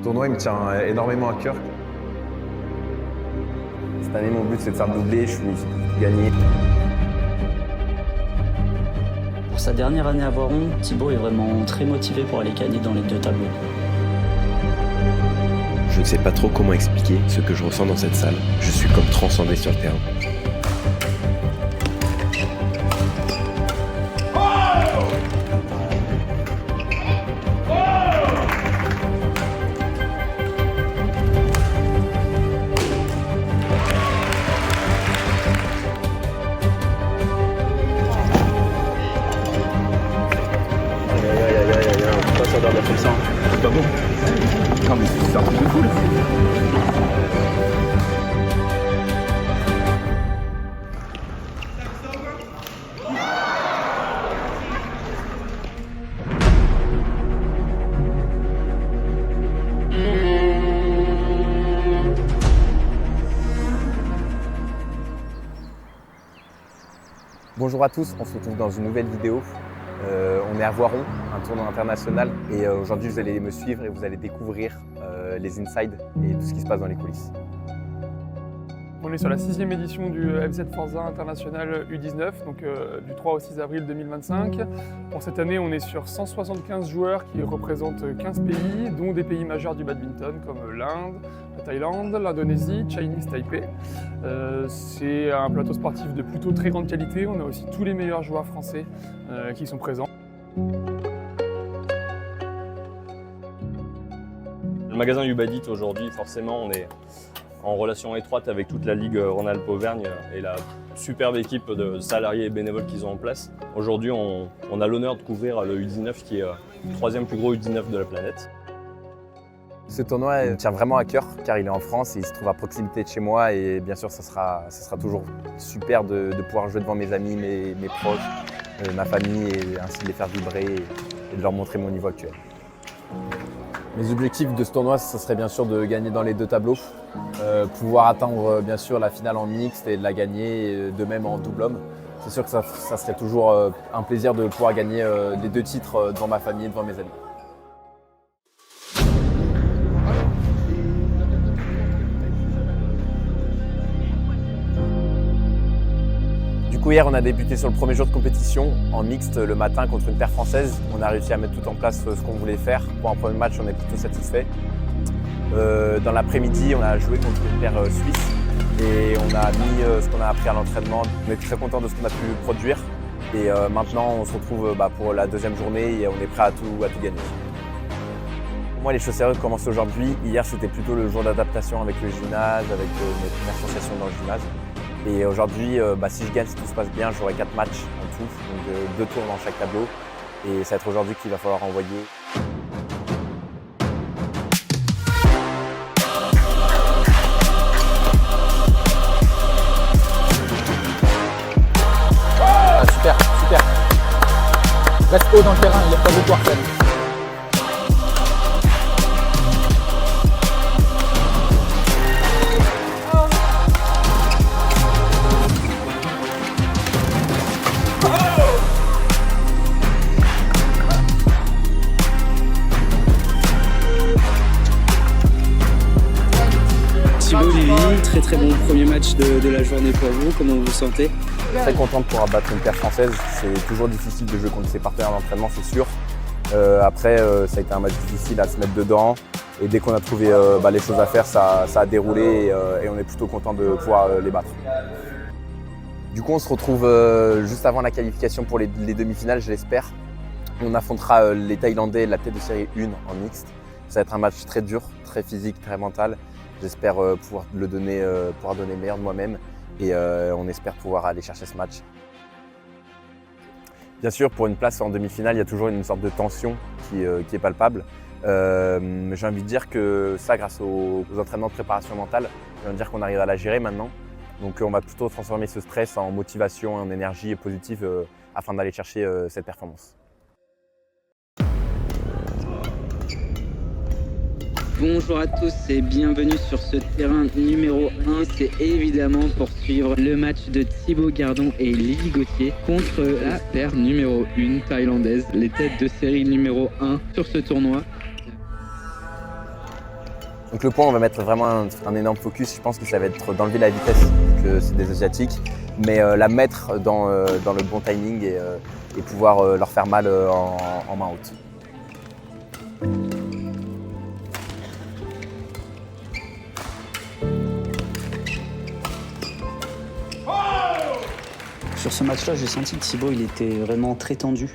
tournoi il me tient énormément à cœur. Cette année, mon but c'est de faire doubler, je suis venu gagner. Pour sa dernière année à Voiron, Thibaut est vraiment très motivé pour aller gagner dans les deux tableaux. Je ne sais pas trop comment expliquer ce que je ressens dans cette salle. Je suis comme transcendé sur le terrain. Pourquoi ça doit faire ça? C'est pas bon. Non mais c'est un truc de fou là. Bonjour à tous, on se retrouve dans une nouvelle vidéo. On est à Voiron, un tournoi international et aujourd'hui vous allez me suivre et vous allez découvrir les insides et tout ce qui se passe dans les coulisses. On est sur la 6e édition du FZ Forza International U19, donc du 3 au 6 avril 2025. Pour cette année, on est sur 175 joueurs qui représentent 15 pays, dont des pays majeurs du badminton comme l'Inde, la Thaïlande, l'Indonésie, Chinese Taipei. C'est un plateau sportif de plutôt très grande qualité. On a aussi tous les meilleurs joueurs français qui sont présents. Le magasin Ubadit aujourd'hui, forcément, on est en relation étroite avec toute la Ligue Rhône-Alpes-Auvergne et la superbe équipe de salariés et bénévoles qu'ils ont en place. Aujourd'hui, on a l'honneur de couvrir le U19 qui est le 3e plus gros U19 de la planète. Ce tournoi tient vraiment à cœur car il est en France et il se trouve à proximité de chez moi et bien sûr ça sera toujours super de pouvoir jouer devant mes amis, mes proches, ma famille et ainsi de les faire vibrer et de leur montrer mon niveau actuel. Mes objectifs de ce tournoi, ce serait bien sûr de gagner dans les deux tableaux, pouvoir atteindre bien sûr la finale en mixte et de la gagner, et de même en double homme. C'est sûr que ça serait toujours un plaisir de pouvoir gagner les deux titres devant ma famille et devant mes amis. Hier, on a débuté sur le premier jour de compétition en mixte le matin contre une paire française. On a réussi à mettre tout en place ce qu'on voulait faire. Pour un premier match, on est plutôt satisfait. Dans l'après-midi, on a joué contre une paire suisse et on a mis ce qu'on a appris à l'entraînement. On est très content de ce qu'on a pu produire et maintenant, on se retrouve pour la deuxième journée et on est prêt à tout gagner. Pour moi, les choses sérieuses commencent aujourd'hui. Hier, c'était plutôt le jour d'adaptation avec le gymnase, avec mes premières sensations dans le gymnase. Et aujourd'hui, si je gagne, si tout se passe bien, j'aurai 4 matchs en tout, donc 2 tours dans chaque tableau. Et ça va être aujourd'hui qu'il va falloir envoyer. Ah, super, super. Reste haut dans le terrain, il n'y a pas beaucoup à faire. Thibaut, Lily, très bon premier match de la journée pour vous, comment vous vous sentez? Très content de pouvoir battre une paire française, c'est toujours difficile de jouer contre ses partenaires d'entraînement, c'est sûr. Après, ça a été un match difficile à se mettre dedans et dès qu'on a trouvé les choses à faire, ça a déroulé et on est plutôt content de pouvoir les battre. Du coup, on se retrouve juste avant la qualification pour les demi-finales, je l'espère. On affrontera les Thaïlandais, la tête de série 1 en mixte. Ça va être un match très dur, très physique, très mental. J'espère pouvoir donner le meilleur de moi-même et on espère pouvoir aller chercher ce match. Bien sûr, pour une place en demi-finale, il y a toujours une sorte de tension qui est palpable. J'ai envie de dire que ça, grâce aux entraînements de préparation mentale, j'ai envie de dire qu'on arrive à la gérer maintenant. Donc on va plutôt transformer ce stress en motivation, en énergie positive afin d'aller chercher cette performance. Bonjour à tous et bienvenue sur ce terrain numéro 1. C'est évidemment pour suivre le match de Thibaut Gardon et Lily Gauthier contre la paire numéro 1 thaïlandaise, les têtes de série numéro 1 sur ce tournoi. Donc le point, on va mettre vraiment un énorme focus. Je pense que ça va être d'enlever la vitesse, vu que c'est des Asiatiques, mais la mettre dans le bon timing et pouvoir leur faire mal en main haute. Sur ce match-là, j'ai senti que Thibaut il était vraiment très tendu.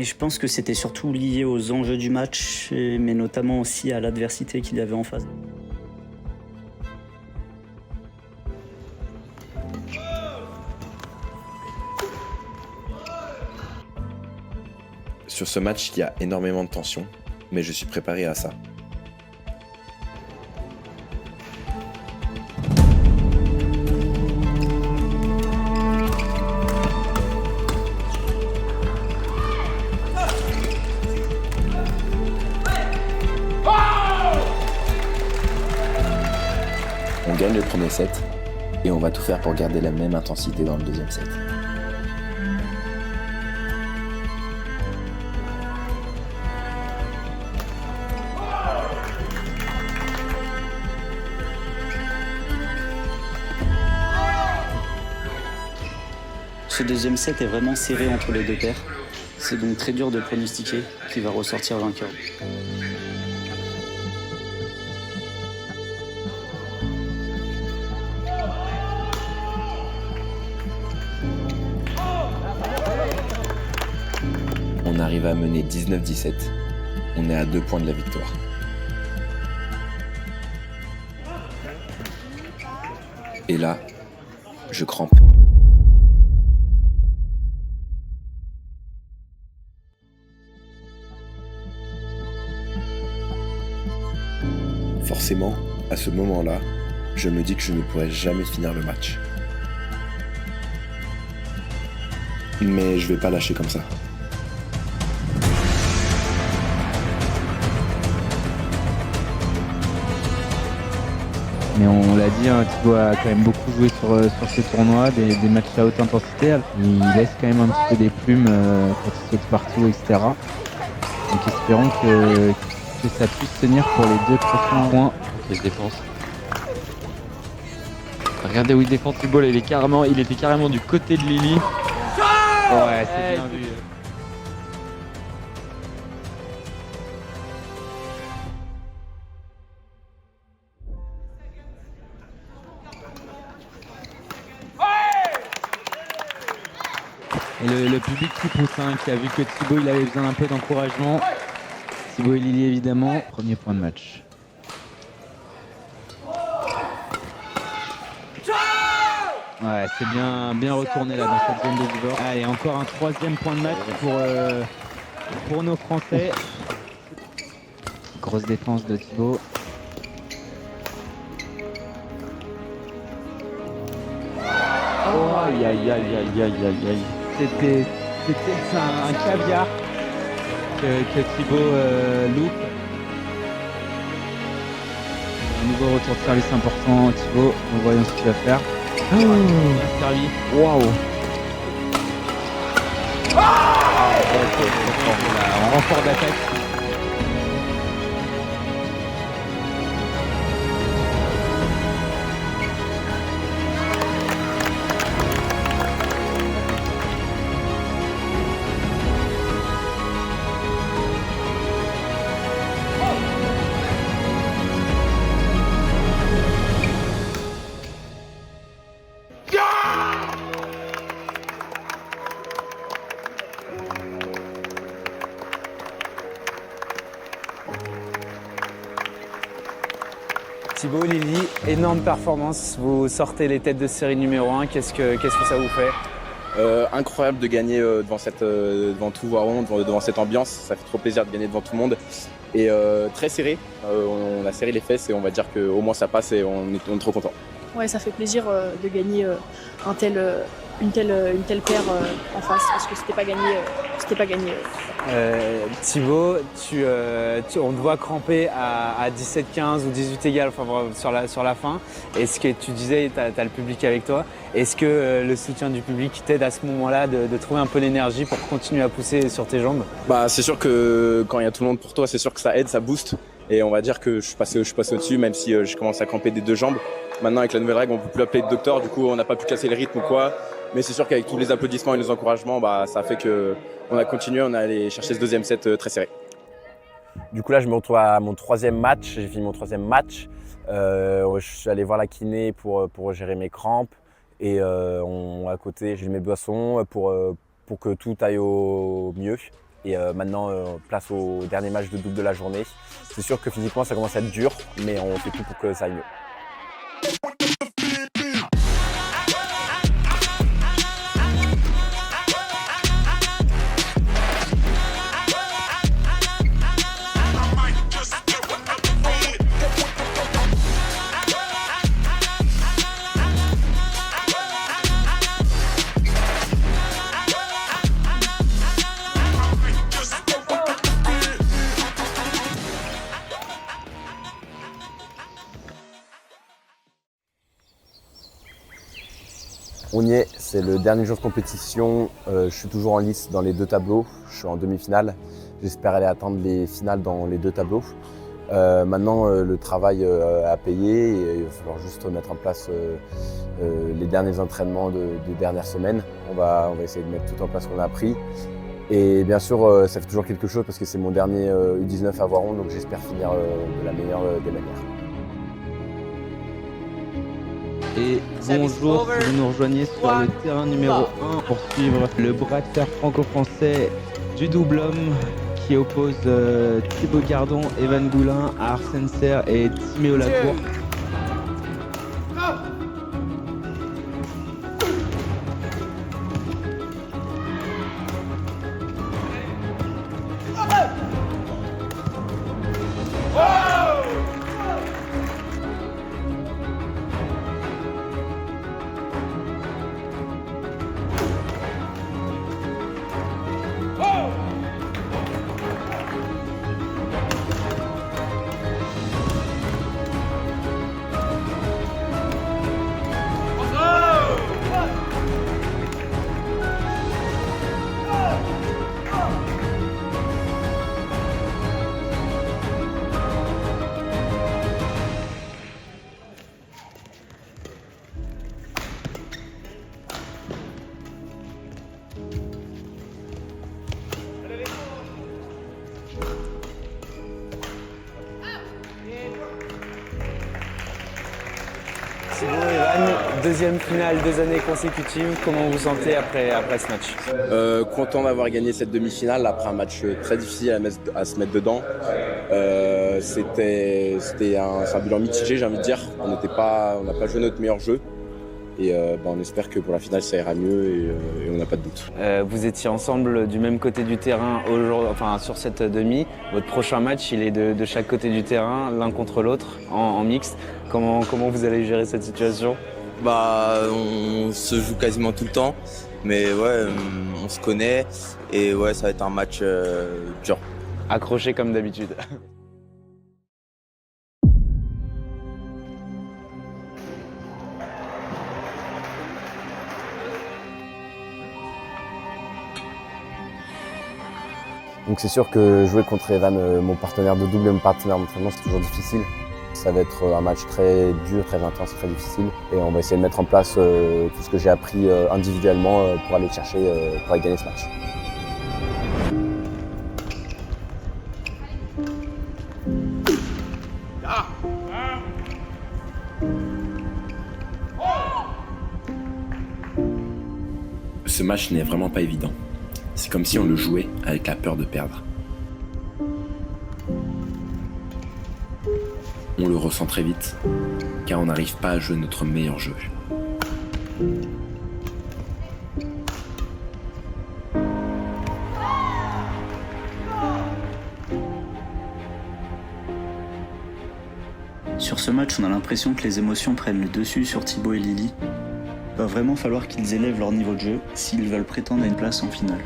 Et je pense que c'était surtout lié aux enjeux du match, mais notamment aussi à l'adversité qu'il y avait en face. Sur ce match, il y a énormément de tension, mais je suis préparé à ça. On gagne le premier set et on va tout faire pour garder la même intensité dans le deuxième set. Ce deuxième set est vraiment serré entre les deux paires. C'est donc très dur de pronostiquer qui va ressortir vainqueur. On arrive à mener 19-17. On est à 2 points de la victoire. Et là, je crampe. Forcément, à ce moment-là, je me dis que je ne pourrai jamais finir le match. Mais je vais pas lâcher comme ça. Mais on l'a dit, hein, Thibaut a quand même beaucoup joué sur ces tournois, des matchs à haute intensité. Il laisse quand même un petit peu des plumes quand il saute partout, etc. Donc espérons que ça puisse tenir pour les 2 prochains points. Il défense. Regardez où il défend Thibaut, il était carrément du côté de Lily. Ouais, c'est bien vu. Et le public qui pousse, hein, qui a vu que Thibaut il avait besoin d'un peu d'encouragement. Thibaut et Lily évidemment. Premier point de match. Ouais, c'est bien retourné là dans cette zone de divorce. Allez, encore un 3e point de match pour nos Français. Grosse défense de Thibaut. Oh, aïe aïe aïe aïe aïe aïe aïe. C'était un caviar que Thibaut loupe. Un nouveau retour de service important, Thibaut. Nous voyons ce qu'il va faire. Servi. Waouh. En renfort d'attaque. Thibaut, Lily, énorme performance. Vous sortez les têtes de série numéro 1. Qu'est-ce que ça vous fait? Incroyable de gagner devant tout Voiron, devant cette ambiance. Ça fait trop plaisir de gagner devant tout le monde. Et très serré. On a serré les fesses et on va dire qu'au moins ça passe et on est trop content. Ouais, ça fait plaisir de gagner une telle paire en face parce que c'était pas gagné. Thibaut, on te voit cramper à 17-15 ou 18 égal sur la fin. Est-ce que tu disais, tu as le public avec toi, est-ce que le soutien du public t'aide à ce moment-là de trouver un peu l'énergie pour continuer à pousser sur tes jambes? C'est sûr que quand il y a tout le monde pour toi, c'est sûr que ça aide, ça booste. Et on va dire que je suis passé au-dessus, même si j'ai commencé à cramper des 2 jambes. Maintenant, avec la nouvelle règle, on ne peut plus appeler de docteur, du coup, on n'a pas pu casser le rythme ou quoi. Mais c'est sûr qu'avec tous les applaudissements et les encouragements, ça a fait qu'on a continué, on est allé chercher ce 2e set très serré. Du coup là, je me retrouve à mon 3e match, j'ai fini mon 3e match. Je suis allé voir la kiné pour gérer mes crampes et à côté, j'ai mes boissons pour que tout aille au mieux. Et maintenant, place au dernier match de double de la journée. C'est sûr que physiquement, ça commence à être dur, mais on fait tout pour que ça aille mieux. On y est, c'est le dernier jour de compétition. Je suis toujours en lice dans les 2 tableaux. Je suis en demi-finale. J'espère aller atteindre les finales dans les 2 tableaux. Maintenant, le travail a payé et il va falloir juste mettre en place les derniers entraînements des dernières semaines. On va essayer de mettre tout en place qu'on a appris. Et bien sûr, ça fait toujours quelque chose parce que c'est mon dernier U19 à Voiron, donc j'espère finir de la meilleure des manières. Et bonjour, si vous nous rejoignez sur le terrain numéro 1 pour suivre le bras de fer franco-français du double homme qui oppose Thibaut Gardon, Evan Goulin, Arsène Serre et Timéo Lacour. Thibaut, Evan, 2e finale, 2 années consécutives. Comment vous vous sentez après ce match? Content d'avoir gagné cette demi-finale après un match très difficile à se mettre dedans. C'était un bilan mitigé, j'ai envie de dire. On n'a pas joué notre meilleur jeu. Et on espère que pour la finale ça ira mieux et on n'a pas de doute. Vous étiez ensemble du même côté du terrain sur cette demi. Votre prochain match il est de chaque côté du terrain, l'un contre l'autre, en mixte. Comment vous allez gérer cette situation? On se joue quasiment tout le temps, mais ouais, on se connaît et ouais, ça va être un match dur. Accroché comme d'habitude. Donc c'est sûr que jouer contre Evan, mon partenaire de double et mon partenaire d'entraînement, c'est toujours difficile. Ça va être un match très dur, très intense, très difficile. Et on va essayer de mettre en place tout ce que j'ai appris individuellement pour aller chercher, pour aller gagner ce match. Ce match n'est vraiment pas évident. C'est comme si on le jouait avec la peur de perdre. On le ressent très vite, car on n'arrive pas à jouer notre meilleur jeu. Sur ce match, on a l'impression que les émotions prennent le dessus sur Thibaut et Lily. Il va vraiment falloir qu'ils élèvent leur niveau de jeu s'ils veulent prétendre à une place en finale.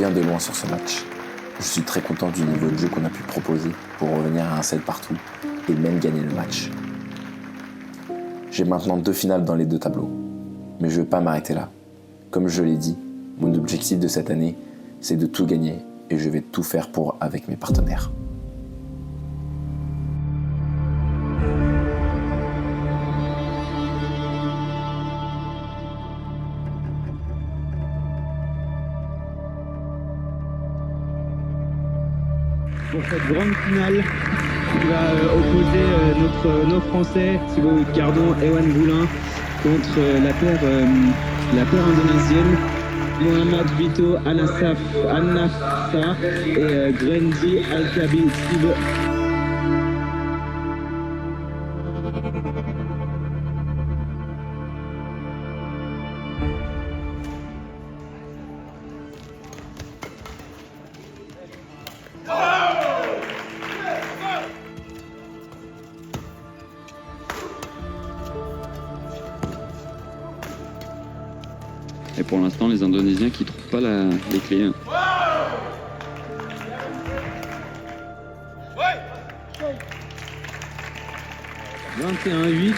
vient de loin sur ce match. Je suis très content du niveau de jeu qu'on a pu proposer pour revenir à un set partout et même gagner le match. J'ai maintenant 2 finales dans les 2 tableaux, mais je ne veux pas m'arrêter là. Comme je l'ai dit, mon objectif de cette année, c'est de tout gagner et je vais tout faire pour avec mes partenaires. Pour cette grande finale qui va opposer nos Français, Thibaut Gardon et Ewan Boulin, contre la paire indonésienne, Mohamed Vito Anasaf Anafsa et Grendi Alkabi Thibaut. Et pour l'instant, les Indonésiens qui ne trouvent pas les clés. 21-8,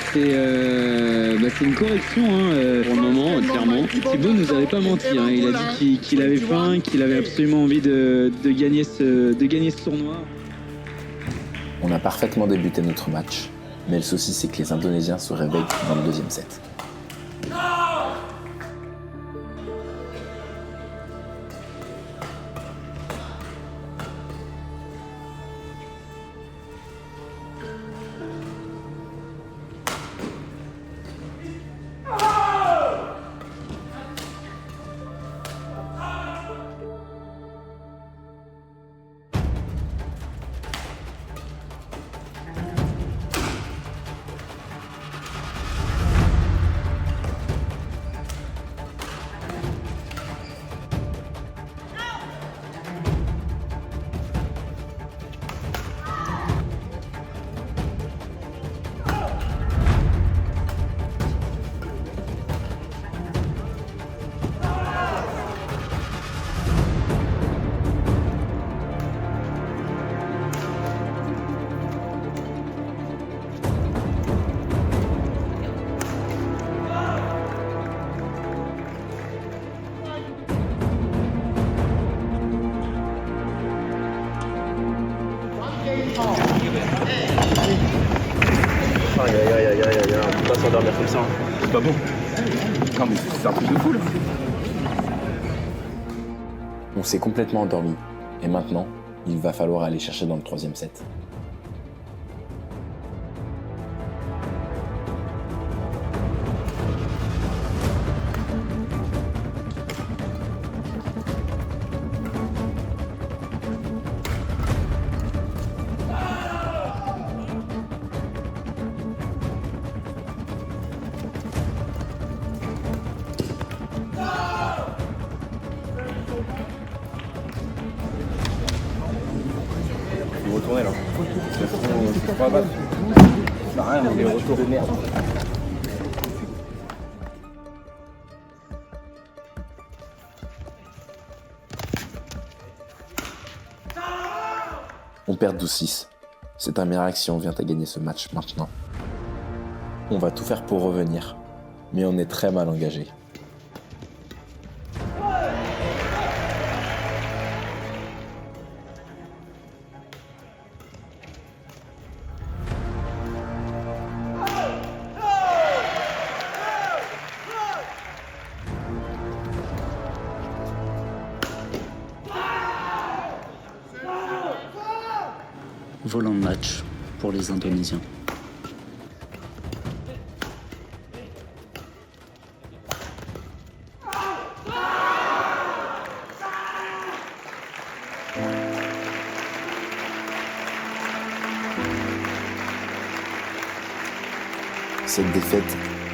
c'est une correction pour le moment, clairement. Thibaut nous avait pas menti, il a dit qu'il avait faim, qu'il avait absolument envie de gagner ce tournoi. On a parfaitement débuté notre match, mais le souci c'est que les Indonésiens se réveillent dans le 2e set. On peut pas s'endormir comme ça. C'est pas bon. Non mais c'est un truc de fou là. On s'est complètement endormi et maintenant, il va falloir aller chercher dans le 3e set. Faut retourner là. C'est pas battre. Ça sert à rien, mais les retours de merde. On perd 12-6. C'est un miracle si on vient à gagner ce match maintenant. On va tout faire pour revenir, mais on est très mal engagé. Volant de match pour les Indonésiens. Cette défaite,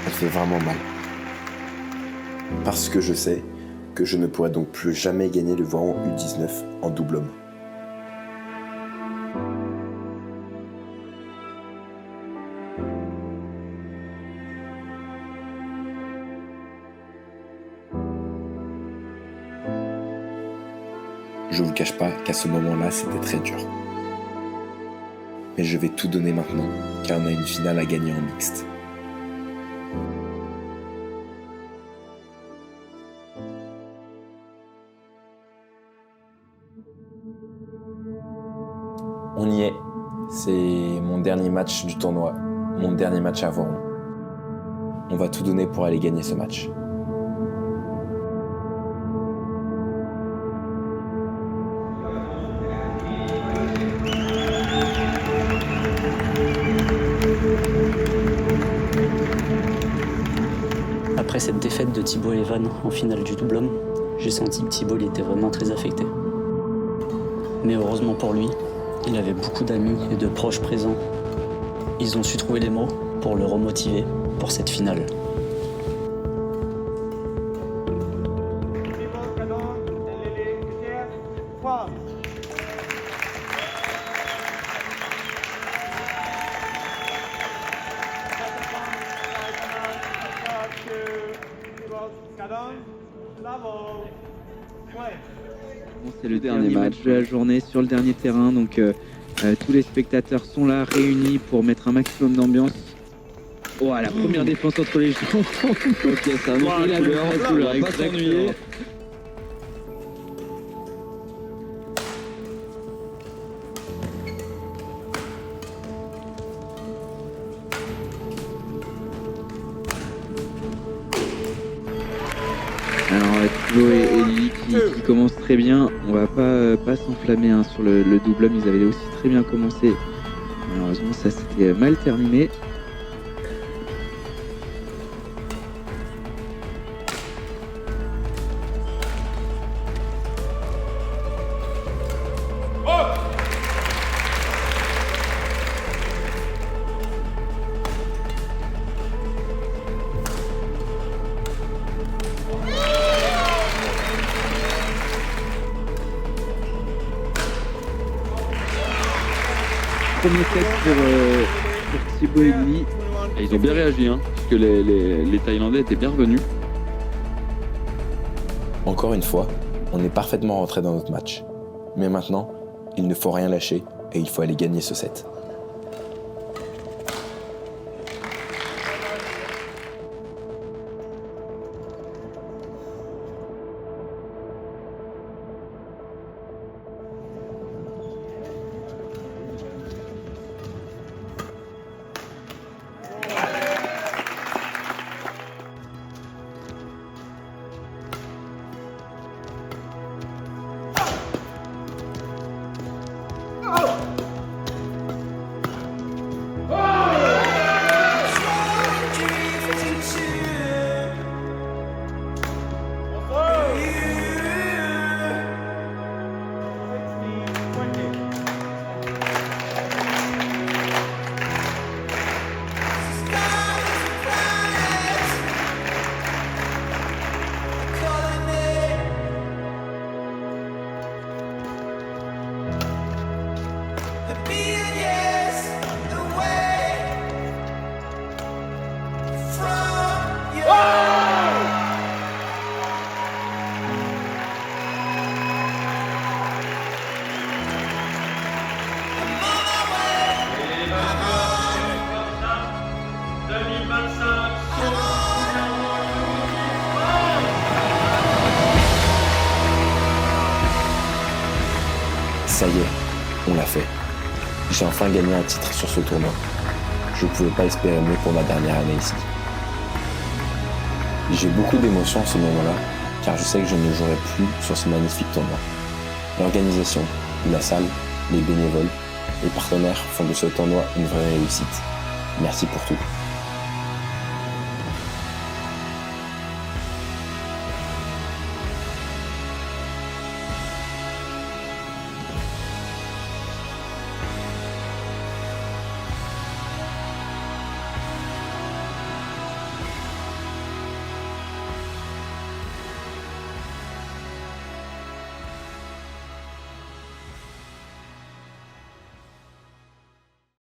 elle fait vraiment mal. Parce que je sais que je ne pourrai donc plus jamais gagner le volant U19 en double homme. Je vous cache pas qu'à ce moment-là, c'était très dur. Mais je vais tout donner maintenant, car on a une finale à gagner en mixte. On y est. C'est mon dernier match du tournoi, mon dernier match à Voiron. On va tout donner pour aller gagner ce match. Après cette défaite de Thibaut et Evan en finale du double homme, j'ai senti que Thibaut il était vraiment très affecté. Mais heureusement pour lui, il avait beaucoup d'amis et de proches présents. Ils ont su trouver les mots pour le remotiver pour cette finale. C'est le dernier match de la journée sur le dernier terrain, donc tous les spectateurs sont là réunis pour mettre un maximum d'ambiance. Oh, la première défense entre les jambes. Ok, ça a monté la lueur, on va pas s'ennuyer. Alors Thibaut et Lily qui commencent très bien, on va pas s'enflammer hein, sur le double homme, ils avaient aussi très bien commencé. Malheureusement ça s'était mal terminé. Premier set pour Thibaut et Lily. Et ils ont bien réagi, hein, puisque les Thaïlandais étaient bien revenus. Encore une fois, on est parfaitement rentré dans notre match. Mais maintenant, il ne faut rien lâcher et il faut aller gagner ce set. Ça y est, on l'a fait. J'ai enfin gagné un titre sur ce tournoi. Je ne pouvais pas espérer mieux pour ma dernière année ici. J'ai beaucoup d'émotions à ce moment-là, car je sais que je ne jouerai plus sur ce magnifique tournoi. L'organisation, la salle, les bénévoles, les partenaires font de ce tournoi une vraie réussite. Merci pour tout.